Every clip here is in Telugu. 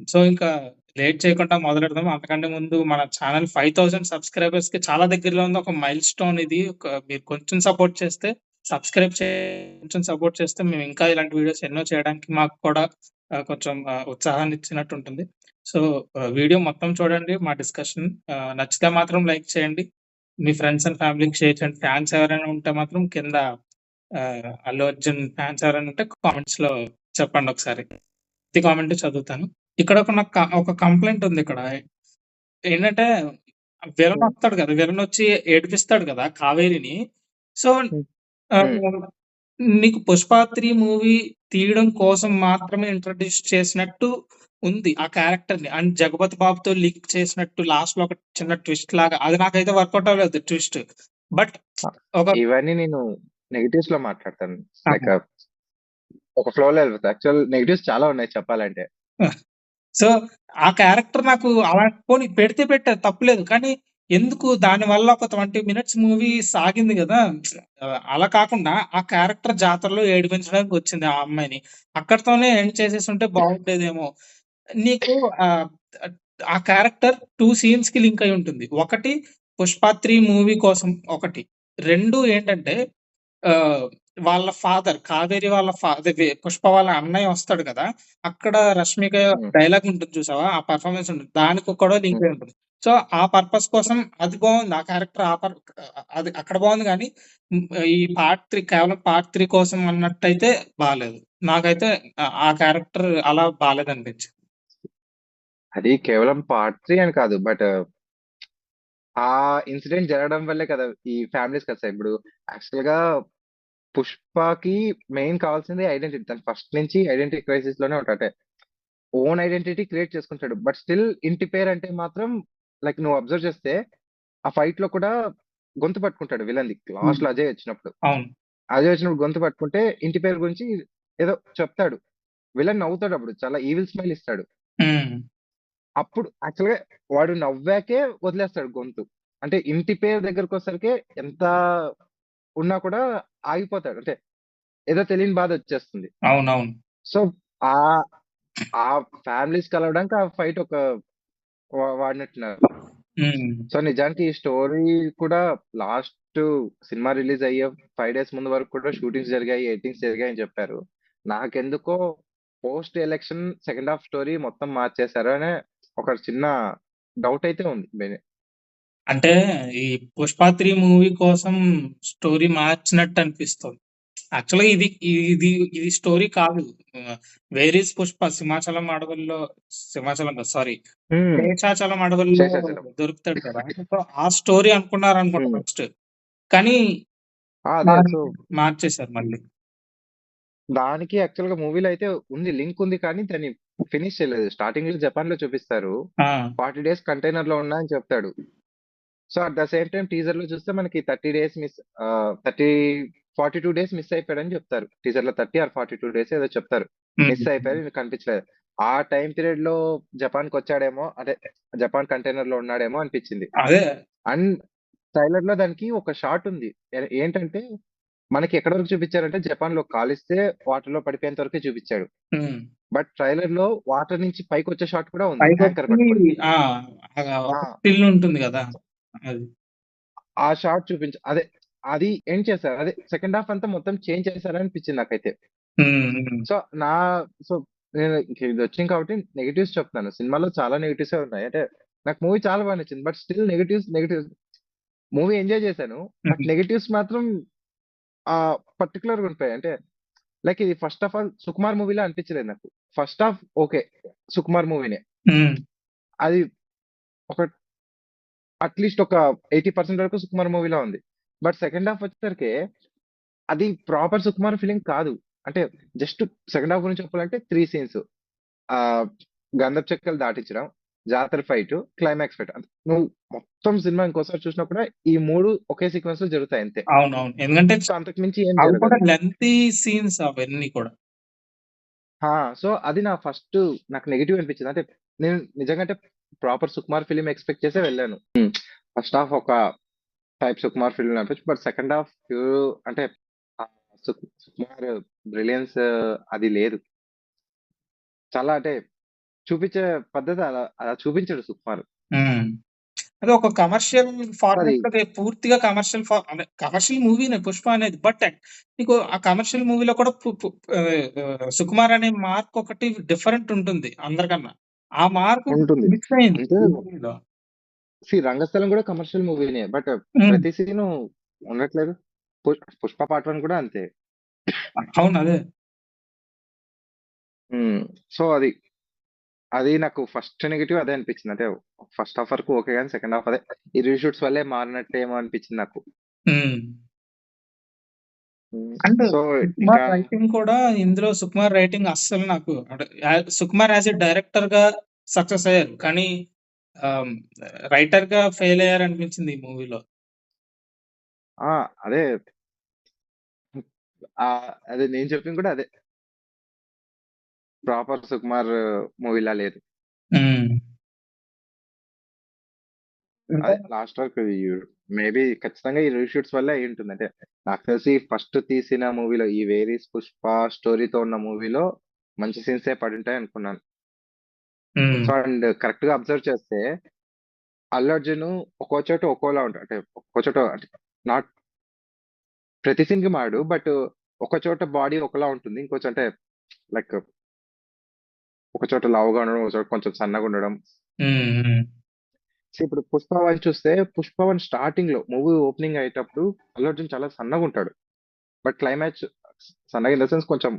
సో, ఇంకా లేట్ చేయకుండా మొదలెడదాం. అంతకంటే ముందు మన ఛానల్ 5000 సబ్‌స్క్రైబర్స్‌కి చాలా దగ్గరలో ఉంది. ఒక మైల్ స్టోన్ ఇది. మీరు కొంచెం సపోర్ట్ చేస్తే సబ్‌స్క్రైబ్ చే కొంచెం సపోర్ట్ చేస్తే మేము ఇంకా ఇలాంటి వీడియోస్ ఎన్నో చేయడానికి మాకు కూడా కొంచెం ఉత్సాహాన్ని ఇచ్చినట్టు ఉంటుంది. సో, వీడియో మొత్తం చూడండి. మా డిస్కషన్ నచ్చితే మాత్రం లైక్ చేయండి. మీ ఫ్రెండ్స్ అండ్ ఫ్యామిలీకి షేర్ చేయండి. ఫ్యాన్స్ ఎవరైనా ఉంటే మాత్రం కింద అల్లు అర్జున్ ఫ్యాన్స్ ఎవరైనా ఉంటే కామెంట్స్‌లో చెప్పండి ఒకసారి. ప్రతి కామెంట్ చదువుతాను. ఇక్కడ ఒక కంప్లెయింట్ ఉంది ఇక్కడ. ఏంటంటే విలన్ హ్మ్. వస్తాడు కదా! విలన్ వచ్చి ఏడిపిస్తాడు కదా! కావేరిని. సో, హ్మ్. హ్మ్. ఆహ్, నీకు 'పుష్ప 3' మూవీ తీయడం కోసం మాత్రమే ఇంట్రొడ్యూస్ చేసినట్టు ఉంది ఆ క్యారెక్టర్‌ని. అండ్ 'జగపతి బాబుతో' లింక్ చేసినట్టు లాస్ట్‌లో ఒక చిన్న ట్విస్ట్ లాగా అది నాకైతే వర్కౌట్ అవ్వలేదు ట్విస్ట్. బట్ ఆ! ఒక ఇవన్నీ నేను నెగెటివ్స్‌లో మాట్లాడతాను. లైక్ ఆహా! ఒక ఫ్లోలో ఎళ్ళిపోతా. నెగెటివ్స్ చాలా ఉన్నాయి చెప్పాలంటే. సో, ఆ క్యారెక్టర్ నాకు అలా పోనీ పెడితే పెట్టారు తప్పులేదు. కానీ ఎందుకు దానివల్ల ఒక 20 మినిట్స్ మూవీ సాగింది గదా! అలా కాకుండా ఆ క్యారెక్టర్ జాతరలో ఏడిపించడానికొచ్చింది ఆ అమ్మాయిని. అక్కడితోనే ఎండ్ చేసేసుంటే బాగుండేదేమో. నీకు ఆహ్, ఆ క్యారెక్టర్ 2 సీన్స్‌కి లింక్ అయ్యి ఉంటుంది. ఒకటి 'పుష్ప 3' మూవీ కోసం ఒకటి. 2 ఏంటంటే ఆహ్, వాళ్ళ ఫాదర్ కావేరి వాళ్ళ అదే 'పుష్ప' వాళ్ళ అన్నయ్య వస్తాడు కదా! అక్కడ 'రష్మిక' హ్మ్. డైలాగ్ ఉంటుంది చూసావా? ఆ పెర్ఫార్మన్స్ ఉంటుంది. దానికి కూడా లింక్ హ్మ్. అయి ఉంటుంది. సో, ఆ పర్పస్ కోసం అది బావుంది. ఆ క్యారెక్టర్ అది అక్కడ బావుంది గానీ, హ్మ్. ఈ పార్ట్ 3 కేవలం పార్ట్ 3 కోసం అన్నట్టయితే బాలేదు. నాకైతే ఆ క్యారెక్టర్ అలా బాలేదనిపించింది. అది కేవలం పార్ట్ 3 అని కాదు. ఆ ఇన్సిడెంట్ జరగడం వల్లే కదా! ఈ ఫ్యామిలీస్ కలిసాయి. ఇప్పుడు యాక్చువల్‌గా 'పుష్పకి' మెయిన్ కావాల్సింది ఐడెంటిటీ. తను ఫస్ట్ నుంచి ఐడెంటిటీ క్రైసిస్‌లోనే ఉంటాడు. అంటే ఓన్ ఐడెంటిటీ క్రియేట్ చేసుకుంటాడు. బట్ స్టిల్ ఇంటి పేరంటే మాత్రం లైక్ నువ్వు అబ్జర్వ్ చేస్తే ఆ ఫైట్‌లో కూడా గొంతు పట్టుకుంటాడు విలన్‌ది. హ్మ్. లాస్ట్‌లో అజయ్ వచ్చినప్పుడు. అవును. అజయ్ వచ్చినప్పుడు గొంతు పట్టుకుంటే ఇంటి పేరు గురించి ఏదో చెప్తాడు. విలన్ నవ్వుతాడప్పుడు. చాలా ఈవిల్ స్మైల్ ఇస్తాడు. హ్మ్. అప్పుడు యాక్చువల్‌గా వాడు నవ్వాకే వదిలేస్తాడు గొంతు. అంటే ఇంటి పేరు దగ్గరకొచ్చేసరికి ఎంత ఉన్నా కూడా ఆగిపోతాడు. అంటే ఏదో తెలియని బాధొచ్చేస్తుంది. అవునవును. సో, ఆహ్, ఆ ఫ్యామిలీస్ కలవడానికి ఆ ఫైట్ ఒక వాడినట్టున్నారు. హ్మ్. సో, నిజానికి ఈ స్టోరీ కూడా లాస్ట్ సినిమా రిలీజ్ అయ్యే 5 డేస్ ముందు వరకు కూడా షూటింగ్స్ జరిగాయి, ఎడిటింగ్స్ జరిగాయని చెప్పారు. నాకెందుకో post election second half story మొత్తం మార్చేసారు అనే ఒక చిన్న డౌట్ అయితే ఉంది. అంటే ఈ 'పుష్ప 3' మూవీ కోసం స్టోరీ మార్చినట్టు అనిపిస్తుంది. యాక్చువల్‌గా ఇది స్టోరీ కాదు. ఆహ్, 'వేర్ ఈస్ పుష్ప' సింహాచలం కాదు సారీ హ్మ్. 'శేషాచలం' అడవుల్లో శేషాచలం. దొరుకుతాడు కదా! సో, ఆ స్టోరీ అనుకున్నారనుకుంటా హ్మ్. ఫస్ట్. కానీ అదే. దాన్ని సో, మార్చేసారు మళ్ళీ. దానికి యాక్చువల్‌గా మూవీలో అయితే ఉంది. లింక్ ఉంది కానీ దాన్ని ఫినిష్ చేయలేదు. స్టార్టింగ్‌లో జపాన్‌లో చూపిస్తారు. ఆ! 40 డేస్ కంటైనర్‌లో ఉన్నా అని చెప్తాడు. So, at the same time టీజర్‌లో చూస్తే మనకి 30 డేస్ 42 డేస్ మిస్ అయిపోయాడని చెప్తారు. టీజర్‌లో 30 ఆర్ 42 డేస్ ఏదో చెప్తారు. హ్మ్. మిస్ అయిపోయారు. ఈయనకి కనిపించలేదు. ఆ టైమ్ పీరియడ్‌లో జపాన్‌కొచ్చాడేమో అదే జపాన్ కంటైనర్‌లో ఉన్నాడేమో అనిపించింది. అదే. అండ్ ట్రైలర్‌లో దానికి ఒక షాట్ ఉంది. ఏంటంటే మనకి ఎక్కడి వరకు చూపించారంటే జపాన్‌లో కాలిస్తే వాటర్‌లో పడిపోయేంత వరకే చూపించాడు. హ్మ్. బట్ ట్రైలర్‌లో వాటర్ నుంచి పైకొచ్చే షాట్ కూడా ఉంది. యాంకర్ పైకొచ్చి పట్టుకొని. ఆ! ఆ! స్టిల్ ఉంటుంది గదా! అది. ఆ షాట్ అదే అది ఎండ్ చేశారు. అదే సెకండ్ హాఫ్ అంతా మొత్తం చేంజ్ చేశారనిపించింది నాకైతే. హ్మ్. హ్మ్. సో, నా సో, నేను ఇంక ఇదొచ్చింది కాబట్టి నెగెటివ్స్ చెప్తున్నాను. సినిమాలో చాలా నెగెటివ్సే ఉన్నాయి. అంటే నాకు మూవీ చాలా బాగా నచ్చింది. But still negatives movie enjoy చేశాను. But hmm. నెగెటివ్స్ మాత్రం పర్టిక్యులర్‌గా ఉండిపోయాయి. అంటే లైక్ ఇది ఫస్ట్ ఆఫ్ ఆల్ 'సుకుమార్' మూవీలా అనిపించలేదు నాకు. First half okay. 'సుకుమార్' మూవీనే. హ్మ్. అది ఒక అట్‌లీస్ట్ ఒక 80% వరకు 'సుకుమార్' మూవీలా ఉంది. బట్ సెకండ్ హాఫ్ వచ్చేసరికి అది ప్రాపర్ 'సుకుమార్' ఫిల్మ్ కాదు. అంటే జస్ట్ సెకండ్ హాఫ్ గురించి చెప్పాలంటే 3 సీన్స్. ఆహ్, గంధపు చెక్కలు దాటించడం, జాతర ఫైటు, క్లైమాక్స్ ఫైట్. అంతే. నువ్వు మొత్తం సినిమా ఇంకోసారి చూసినా కూడా ఈ 3 ఒకే సీక్వెన్స్‌లో జరుగుతాయి అంతే. అవునవును. ఎందుకంటే సో, అంతకు మించి ఏం అవి కూడా జరగదు. లెంతీ సీన్స్ అవన్నీ కూడా. ఆ! సో, అది నాకు నెగెటివ్ అనిపించింది. అంటే నేను నిజంగా అంటే ప్రాపర్ 'సుకుమార్' ఫిల్మ్ ఎక్స్‌పెక్ట్ చేసే వెళ్ళాను. ఫస్ట్ హాఫ్ ఒక టైప్ 'సుకుమార్' ఫిల్మ్ అనిపించి బట్ సెకండ్ హాఫ్ అంటే సుకుమార్ బ్రిలియన్స్ అది లేదు. చాలా అంటే చూపించే పద్ధతి అలా అలా చూపించడు సుకుమార్. హ్మ్. అదే ఒక కమర్షియల్ అది ఫార్మాట్‌లోకి పూర్తిగా కమర్షియల్ అంటే కమర్షియల్ మూవీనే 'పుష్ప' అనేది. బట్ నీకు ఆ కమర్షియల్ మూవీలో కూడా పు పు సుకుమార్ అనే మార్క్ ఒకటి డిఫరెంట్ ఉంటుంది అందరికన్నా. ఆ మార్క్ ఉంటుంది. మిస్ అయింది అంటే ఈ మూవీలో. రంగస్థలం కూడా కమర్షియల్ మూవీనే. బట్ హ్మ్. ప్రతి సీను ఉండట్లేదు. 'పుష్ప పార్ట్ 1' కూడా అంతే. అవును. అదే. హ్మ్. సో, అది నాకు ఫస్ట్ నెగెటివ్ అదే అనిపించింది. అంటే ఫస్ట్ హాఫ్ వరకు ఓకే గాని సెకండ్ హాఫ్ అదే ఈ రీషూట్స్ వల్లే మారినట్టేమో అనిపించింది నాకు. హ్మ్. హ్మ్. అండ్ సో, ఇంకా సుకుమార్ రైటింగ్ కూడా ఇందులో సుకుమార్ రైటింగ్ అస్సలు నాకు అంటే సుకుమార్ యాస్ ఎ డైరెక్టర్‌గా సక్సెస్ అయ్యారు. కానీ ఆహ్, రైటర్‌గా ఫెయిల్ అయ్యారనిపించింది ఈ మూవీలో. ఆ! అదే అదే నేను చెప్పింది కూడా అదే. ప్రాపర్ సుకుమార్ మూవీలా లేదు. హ్మ్. ఇంకా అదే లాస్ట్ వరకు మేబీ ఖచ్చితంగా ఈ రీషూట్స్ వల్లే అయ్యుంటుంది. అంటే నాకు తెలిసి ఫస్ట్ తీసిన మూవీలో ఈ 'వేరీస్ పుష్ప' స్టోరీతో ఉన్న మూవీలో మంచి సీన్సే పడుంటాయి అనుకున్నాను. హ్మ్. సో, అండ్ కరెక్ట్‌గా అబ్జర్వ్ చేస్తే 'అల్లు అర్జున్' ఒక్కో చోట ఒక్కోలా ఉంటాడు. అంటే ఒక్కో చోట అంటే నాట్ ప్రతి సీన్‌కి మారడు. బట్ ఒక చోట బాడీ ఒకలా ఉంటుంది. ఇంకో చోట లైక్ ఒక చోట లావుగా ఉండడం, ఒక చోట కొంచెం సన్నగా ఉండడం. హ్మ్. హ్మ్. సో, ఇప్పుడు 'పుష్ప 1' చూస్తే 'పుష్ప 1' స్టార్టింగ్‌లో మూవీ ఓపెనింగ్ అయ్యేటప్పుడు అల్లు అర్జున్ చాలా సన్నగుంటాడు. బట్ క్లైమాక్స్ సన్నగా ఇన్ ద సెన్స్ కొంచెం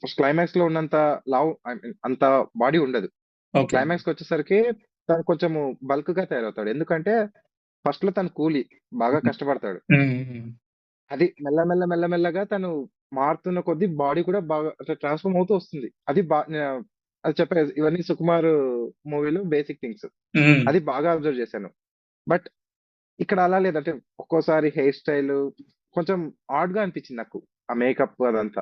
ఫస్ట్ క్లైమాక్స్‌లో ఉన్నంత లావు ఐ మీన్ అంత బాడీ ఉండదు. ఓకే. క్లైమాక్స్‌కొచ్చేసరికి తను కొంచెము బల్క్‌గా తయారవుతాడు. ఎందుకంటే ఫస్ట్‌లో తను కూలీ. బాగా కష్టపడతాడు. హ్మ్. హ్మ్. అది మెల్లగా తను మారుతున్న కొద్దీ బాడీ కూడా బాగా అంటే ట్రాన్స్‌ఫార్మ్ అవుతూ వస్తుంది. అది చెప్పా కదా! ఇవన్నీ 'సుకుమార్' మూవీలో బేసిక్ థింగ్స్. హ్మ్. అది బాగా అబ్జర్వ్ చేశాను. బట్ ఇక్కడ అలా లేదు. అంటే ఒక్కోసారి హెయిర్ స్టైలు కొంచెం ఆడ్‌గా అనిపించింది నాకు. ఆ మేకప్ అదంతా.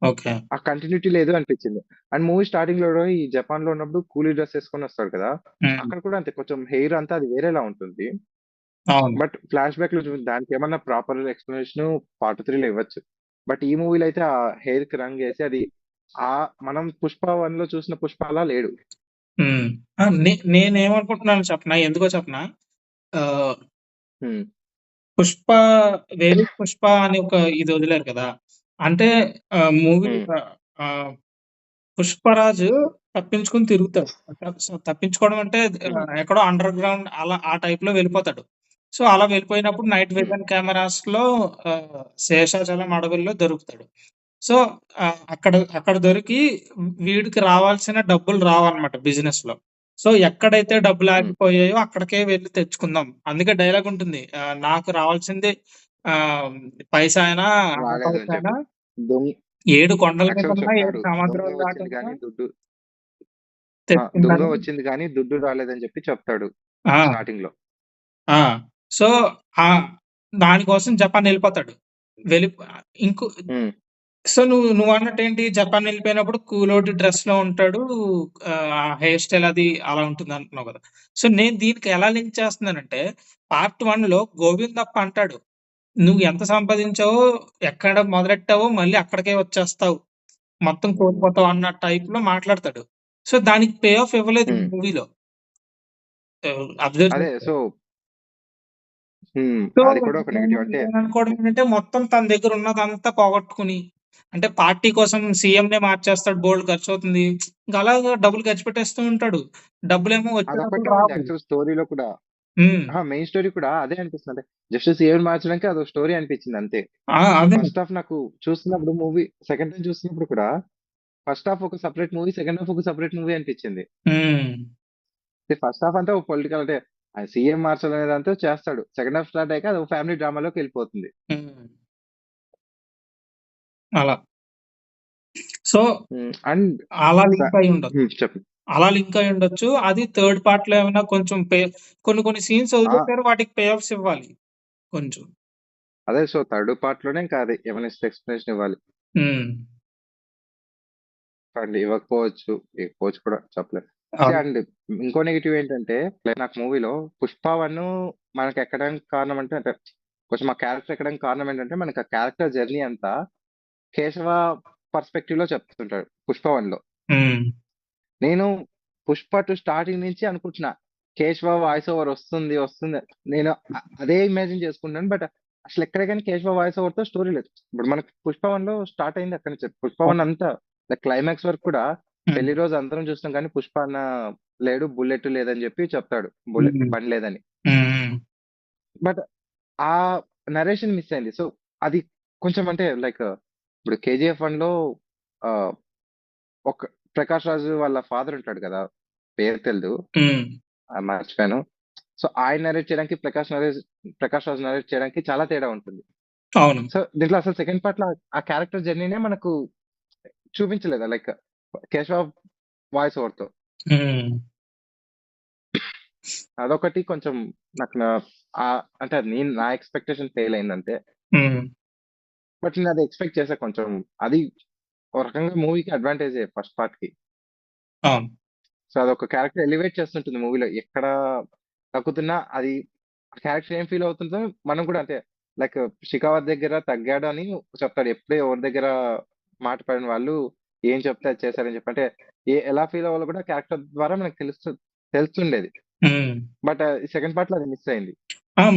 ఓకే. ఆ కంటిన్యూటీ లేదు అనిపించింది. అండ్ మూవీ స్టార్టింగ్‌లో కూడా ఈ జపాన్‌లో ఉన్నప్పుడు కూలీ డ్రెస్ ఏసుకొని వస్తాడు కదా! హ్మ్. అక్కడ కూడా అంతే కొంచెం హెయిర్ అంతా అది వేరేలా ఉంటుంది. అవును. బట్ ఫ్లాష్ బ్యాక్‌లో దానికేమన్నా ప్రాపర్ ఎక్స్‌ప్లనేషను పార్ట్ 3లో ఇవ్వచ్చు. బట్ ఈ మూవీలో అయితే ఆ హెయిర్‌కి రంగేసి అది మనం 'పుష్ప 1'లో చూసిన 'పుష్ప' అలా లేడు. హ్మ్. ఆ! నేనేమనుకుంటున్నానో చెప్పనా? ఎందుకో చెప్పనా? ఆహ్, హ్మ్. 'పుష్ప' 'వేలి పుష్ప' అని ఒక ఇది వదిలారు కదా! అంటే మూవీ హ్మ్. ఆహ్, 'పుష్పరాజు' తప్పించుకొని తిరుగుతాడు. తప్పించుకోవడం అంటే హ్మ్. ఎక్కడో అండర్ గ్రౌండ్ అలా ఆ టైప్‌లో వెళ్ళిపోతాడు. సో, అలా వెళ్ళిపోయినప్పుడు నైట్ హ్మ్. విజన్ కెమెరాస్‌లో శేషాచలం అడవుల్లో దొరుకుతాడు. సో, అక్కడ అక్కడ దొరికి వీడికి రావాల్సిన డబ్బులు రావన్నమాట బిజినెస్‌లో. సో, ఎక్కడైతే హ్మ్. డబ్బులాగిపోయాయో అక్కడికే వెళ్లి తెచ్చుకుందాం. అందుకే డైలాగ్ ఉంటుంది. నాకు రావాల్సింది ఆహ్, పైసా అయినా, అర రాలేదు పైసా అని అయినా చెప్పి. దొంగ 7 కొండల మీద యాక్చువల్‌గా ఉన్నా, 7 చెప్తాడు. దొంగ సముద్రాలు వచ్చింది దాటున్నా గానీ దుడ్డు దొంగ తెచ్చుకుంటాను. వచ్చింది గానీ దుడ్డు రాలేదని చెప్పి చెప్తాడు ఆ! స్టార్టింగ్‌లో. ఆ! సో, దానికోసం జపాన్ ఎళ్ళిపోతాడు. వెళ్ళి ఇంకో హ్మ్. సో, నువ్వన్నట్టేంటి జపాన్ ఎళ్ళిపోయినప్పుడు కూలోడి డ్రెస్‌లో ఉంటాడు. హెయిర్ స్టైల్ అది అలా ఉంటుందంటున్నావు గదా! సో, నేను దీనికి ఎలా లింక్ చేస్తున్నానంటే, పార్ట్ 1లో గోవిందప్ప అంటాడు. "నువ్వు ఎంత సంపాదించావో, ఎక్కడ మొదలెట్టావో మళ్ళీ అక్కడికే వచ్చేస్తావు. మొత్తం కోల్పోతావు" అన్న టైప్‌లో మాట్లాడతాడు. సో, దానికి పే ఆఫ్ ఇవ్వలేదు ఈ హ్మ్. మూవీలో. అబ్జర్వ్ అదే. చేస్తే. సో సో, అది కూడా ఒక నెగెటివ్. అంటే నేననుకోవడం ఏంటంటే మొత్తం తన దగ్గర ఉన్నదంతా పోగొట్టుకొని, అంటే పార్టీ కోసం సీఎంనే మార్చేస్తాడు. బోలెడు ఖర్చవుతుంది. ఇంక అలాగా డబ్బులు ఖర్చు పెట్టేస్తూ ఉంటాడు. డబ్బులేమో వచ్చేటప్పుడు అదొక్కటే ఉంది రావు. యాక్చువల్ స్టోరీలో కూడా. హ్మ్. మెయిన్ స్టోరీ కూడా అదే అనిపిస్తుంది. అంటే జస్ట్ సీఎంని మార్చడానికి అదొక స్టోరీ అనిపించింది అంతే. అదే. ఫస్ట్ హాఫ్ నాకు చూస్తున్నప్పుడు మూవీ సెకండ్ టైమ్ చూస్తున్నప్పుడు కూడా ఫస్ట్ హాఫ్ ఒక సెపరేట్ మూవీ, సెకండ్ హాఫ్ ఒక సెపరేట్ మూవీ అనిపించింది. హ్మ్. ఫస్ట్ హాఫ్ అంతా ఒక పొలిటికల్ అంటే సీఎం మార్చాలనేదంతా చేస్తాడు. సెకండ్ హాఫ్ స్టార్ట్ అయ్యాక అది ఒక ఫ్యామిలీ డ్రామాలోకెళ్ళిపోతుంది. హ్మ్. అలా. సో, అండ్ అలా స లింక్ అయ్యుండొచ్చు. చెప్పండి. అలా లింక్ అయ్యుండొచ్చు. అది థర్డ్ పార్ట్‌లో ఏమైనా కొంచెం కొన్ని కొన్ని సీన్స్ ఆ! వదిలేసారు. వాటికి పే ఆఫ్స్ ఇవ్వాలి కొంచెం. అదే సో థర్డ్ పార్ట్‌లోనే ఇంకా అదే ఏమైనా ఎక్స్‌ప్లనేషన్ ఇవ్వాలి. హ్మ్. అండ్ ఇవ్వకపోవచ్చు. ఇవ్వకపోవచ్చు కూడా చెప్పలేం. అవును. అండ్ ఇంకో నెగెటివ్ ఏంటంటే నాకు మూవీలో 'పుష్ప 1' మనకెక్కడానికి కారణం అంటే కొంచెం ఆ క్యారెక్టర్ ఎక్కడానికి కారణం ఏంటంటే మనకి ఆ క్యారెక్టర్ జర్నీ అంతా కేశవ పర్స్‌పెక్టివ్‌లో చెప్తుంటాడు 'పుష్ప 1'లో. హ్మ్. నేను 'పుష్ప 2' స్టార్టింగ్ నుంచి అనుకుంటున్నా. 'కేశవ' వాయిస్ ఓవర్ వస్తుంది, వస్తుంది. నేను అదే ఇమాజిన్ చేసుకున్నాను. బట్ అసలు ఎక్కడ గాని 'కేశవ' వాయిస్ ఓవర్‌తో స్టోరీ లేదు. ఇప్పుడు మనకు 'పుష్ప 1లో స్టార్ట్ అయింది అక్కడి నుంచే. 'పుష్ప 1' అంతా క్లైమాక్స్ వరకు కూడా హ్మ్. పెళ్లి రోజు అందరం చూస్తాం కానీ 'పుష్ప' అన్న లేడు, బుల్లెట్ లేదని చెప్పి చెప్తాడు. హ్మ్. బండి లేదని. హ్మ్. బట్ ఆ నరేషన్ మిస్ అయింది. సో, అది కొంచెం అంటే ఇప్పుడు 'కేజీఎఫ్ 1లో' ఆహ్, ఒక 'ప్రకాష్ రాజ్' వాళ్ళ ఫాదర్ ఉంటాడు కదా! పేరు తెలీదు. హ్మ్. మర్చిపోయాను. సో, ఆయన నరేట్ చేయడానికి 'ప్రకాష్ రాజ్' నరేట్ చేయడానికి చాలా తేడా ఉంటుంది. అవును. సో, దీంట్లో అసలు సెకండ్ పార్ట్‌లో ఆ క్యారెక్టర్ జర్నీనే మనకు చూపించలేదు. 'కేశవ' వాయిస్ ఓవర్‌తో. హ్మ్. అదొకటి కొంచెం నాకు అంటే అది నా ఎక్స్‌పెక్టేషన్ ఫెయిల్ అయిందంతే. హ్మ్. బట్ నేనది ఎక్స్‌పెక్ట్ చేశా కొంచెం. అది ఒక రకంగా మూవీకి అడ్వాంటేజే ఫస్ట్ పార్ట్‌కి. అవును. సో, అదొక క్యారెక్టర్ ఎలివేట్ చేస్తుంటుంది మూవీలో. ఎక్కడ తగ్గుతున్నా అది ఆ క్యారెక్టర్ ఏం ఫీల్ అవుతుందో మనం కూడా అంతే. లైక్ 'షికావత్' దగ్గర తగ్గాడు అని చెప్తాడు. ఎప్పుడు ఎవరి దగ్గర మాట పడని వాళ్ళు ఏం చెప్తే అది చేశారని చెప్పి. అంటే ఎలా ఫీల్ అవ్వాలో కూడా క్యారెక్టర్ ద్వారా మనకు తెలుస్తుండేది. హ్మ్. బట్ సెకండ్ పార్ట్‌లో అది మిస్ అయింది.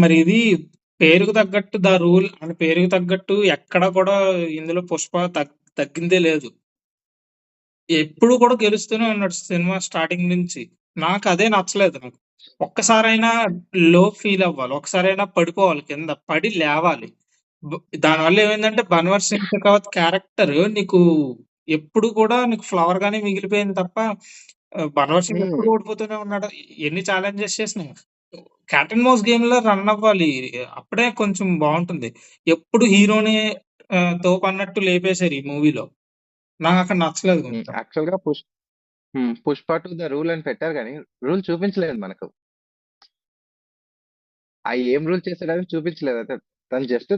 మరి ఇది పేరుకు తగ్గట్టు 'ద రూల్' అని పేరుకి తగ్గట్టు ఎక్కడ కూడా ఇందులో 'పుష్ప' తగ్గిందే లేదు. ఎప్పుడు కూడా గెలుస్తూనే ఉన్నాడు సినిమా స్టార్టింగ్ నుంచి. నాకదే నచ్చలేదు నాకు. ఒక్కసారైనా లో ఫీల్ అవ్వాలి. ఒక్కసారైనా పడిపోవాలి కింద. పడి లేవాలి. బ్ దానివల్ల ఏమైందంటే 'బన్వర్ సింగ్ షెకావత్' క్యారెక్టర్ నీకు ఎప్పుడు కూడా నీకు ఫ్లవర్ గానే మిగిలిపోయింది తప్ప 'బన్వర్ సింగ్' హ్మ్. ఎప్పుడు ఓడిపోతూనే ఉన్నాడు. ఎన్ని ఛాలెంజెస్ చేసినా. క్యాట్ అండ్ మౌస్ గేమ్‌లో రన్ అవ్వాలి. అప్పుడే కొంచెం బావుంటుంది. ఎప్పుడు హీరోనే తోపన్నట్టు లేపేశారు ఈ మూవీలో. నాకక్కడ నచ్చలేదు కొంచెం. యాక్చువల్‌గా 'పుష్ప 2 ద రూల్' అని పెట్టారు గానీ, రూల్ చూపించలేదు మనకు. ఏం రూల్ చేసాడని చూపించలేదు. తను జస్ట్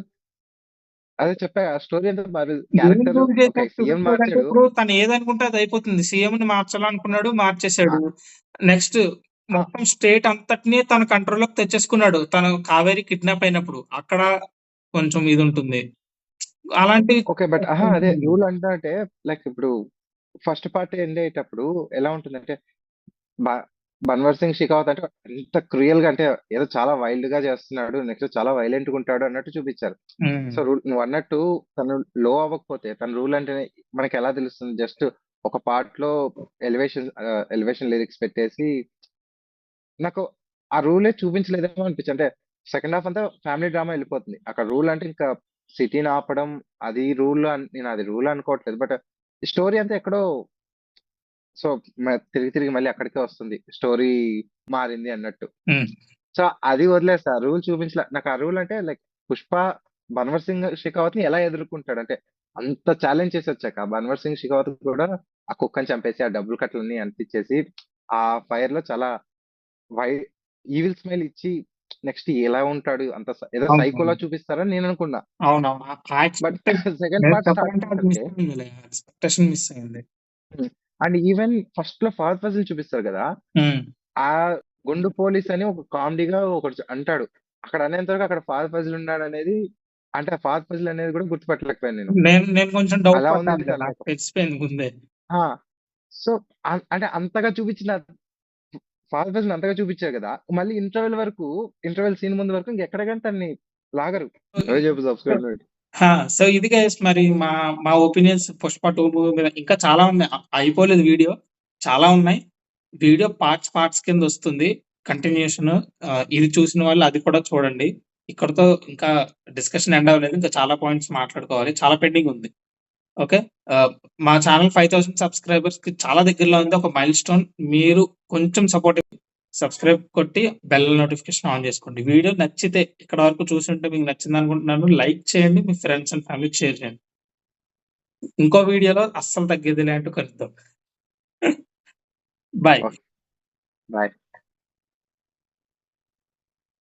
అదే చెప్పా ఆ స్టోరీ అంతా ఏం క్యారెక్టర్ రూల్ ఓకే. చేసినట్టు సీఎం చూపించాడంటే మార్చాడు. ఇప్పుడు తను ఏదనుకుంటే అదయిపోతుంది. సీఎంని మార్చాలనుకున్నాడు, మార్చేసాడు. ఆహ్, నెక్స్ట్ ఆ! మొత్తం స్టేట్ అంతటిని తన కంట్రోల్‌లోకి తెచ్చేసుకున్నాడు. తను కావేరి కిడ్నాప్ అయినప్పుడు. అక్కడ కొంచెం ఇదుంటుంది. అలాంటివి ఓకే. బట్ అదే రూల్ అంటే ఇప్పుడు ఫస్ట్ పార్ట్ ఎండ్ అయ్యేటప్పుడు ఎలా ఉంటుందంటే బ 'బన్వర్ సింగ్ షికావత్' అంటే ఎంత క్రూయల్‌గా అంటే ఏదో చాలా వైల్డ్‌గా చేస్తున్నాడు. నెక్స్ట్ చాలా వైలెంట్‌గా ఉంటాడు అన్నట్టు చూపించారు. హ్మ్. సో, నువ్వన్నట్టు తను లో అవ్వకపోతే తన రూల్ అంటేనే మనకెలా తెలుస్తుంది? జస్ట్ ఒక పార్ట్‌లో ఎలివేషన్ లిరిక్స్ పెట్టేసి నాకు ఆ రూలే చూపించలేదేమో అనిపించింది. అంటే సెకండ్ హాఫ్ అంతా ఫ్యామిలీ డ్రామా ఎళ్ళిపోతుంది. అక్కడ రూల్ అంటే ఇంకా సిటీని ఆపడం అది రూల్ నేను అది రూల్ అనుకోవట్లేదు. బట్ స్టోరీ అంతా ఎక్కడో సో, తిరిగి తిరిగి మళ్ళీ అక్కడికే వస్తుంది. స్టోరీ మారింది అన్నట్టు. హ్మ్. సో, అది వదిలేసా. రూల్ చూపించలే. నాకు ఆ రూల్ అంటే 'పుష్ప' 'బన్వర్ సింగ్ షెకావత్‌ని' ఎలా ఎదుర్కుంటాడు? అంటే అంత ఛాలెంజ్ చేసొచ్చాక 'బన్వర్ సింగ్ షెకావత్' కూడా ఆ కుక్కని చంపేసి, ఆ డబ్బులు కట్టలన్నీ అంటించేసి, ఆ ఫైర్‌లో చాలా వై ఈవిల్ స్మైల్ ఇచ్చి నెక్స్ట్ ఎలా ఉంటాడు? అంత ఏదో అవునవును. సైకోలా చూపిస్తారని నేననుకున్నా. అవునవును. ఆ బట్ ఎక్స్‌పెక్టేషన్ సెకండ్ నేను పార్ట్ స్టార్ట్ చెప్పాలంటే అది మిస్ చేసరికి అయిందిలే. ఎక్స్‌పెక్టేషన్ మిస్ అయింది. హ్మ్. అండ్ ఈవెన్ ఫస్ట్‌లో ఫహద్ ఫాజిల్ చూపిస్తారు గదా! హ్మ్. ఆ గుండు పోలీస్ అని ఒక కామెడీగా ఒకడు అంటాడు. అక్కడ అనేంత వరకు అక్కడ ఫహద్ ఫాజిల్ ఉన్నాడనేది అంటే ఆ ఫహద్ ఫాజిల్ అనేది గూడా గుర్తుపట్టలేకపోయాను నేను. నేను నేను కొంచెం డౌట్ అలా ఉంది పడ్డానులే. తన నాకు మేకప్. తెలిసిపోయింది ముందే. ఆ! సో, అంటే అంతగా చూపించిన ఫహద్ ఫాజిల్‌ని అంతగా చూపించారు గదా! మళ్ళీ ఇంటర్వెల్ సీన్ ముందు వరకు ఇంకెక్కడ గాని తనని లాగరు. నువ్వే చెప్పు సబ్‌స్క్రైబ్ రేట్. ఆ! సో, ఇది గైస్ మరి మా మా ఒపీనియన్స్ 'పుష్ప 2' మూవీ మీద ఇంకా చాలా ఉన్నాయి. అయిపోలేదు వీడియో. చాలా ఉన్నాయి. Video parts కిందొస్తుంది. కంటిన్యూషన్ ఇది చూసిన వాళ్ళు అది కూడా చూడండి. ఇక్కడితో ఇంకా డిస్కషన్ ఎండ్ అవ్వలేదు. ఇంకా చాలా పాయింట్స్ మాట్లాడుకోవాలి. చాలా పెండింగ్ ఉంది. ఓకే. ఆహ్, మా ఛానెల్ 5000 సబ్‌స్క్రైబర్స్‌కి చాలా దగ్గరలో ఉంది. ఒక మైల్‌స్టోన్. మీరు కొంచెం సపోర్ట్ సబ్‌స్క్రైబ్ కొట్టి బెల్ నోటిఫికేషన్ ఆన్ చేసుకోండి. వీడియో నచ్చితే ఇక్కడి వరకు చూసుంటే మీకు నచ్చిందనుకుంటున్నాను. లైక్ చేయండి. మీ ఫ్రెండ్స్ అండ్ ఫ్యామిలీకి షేర్ చేయండి. ఇంకో వీడియోలో అస్సలు తగ్గేదిలే అంటూ కలుద్దాం. బాయ్. ఓకే. బాయ్.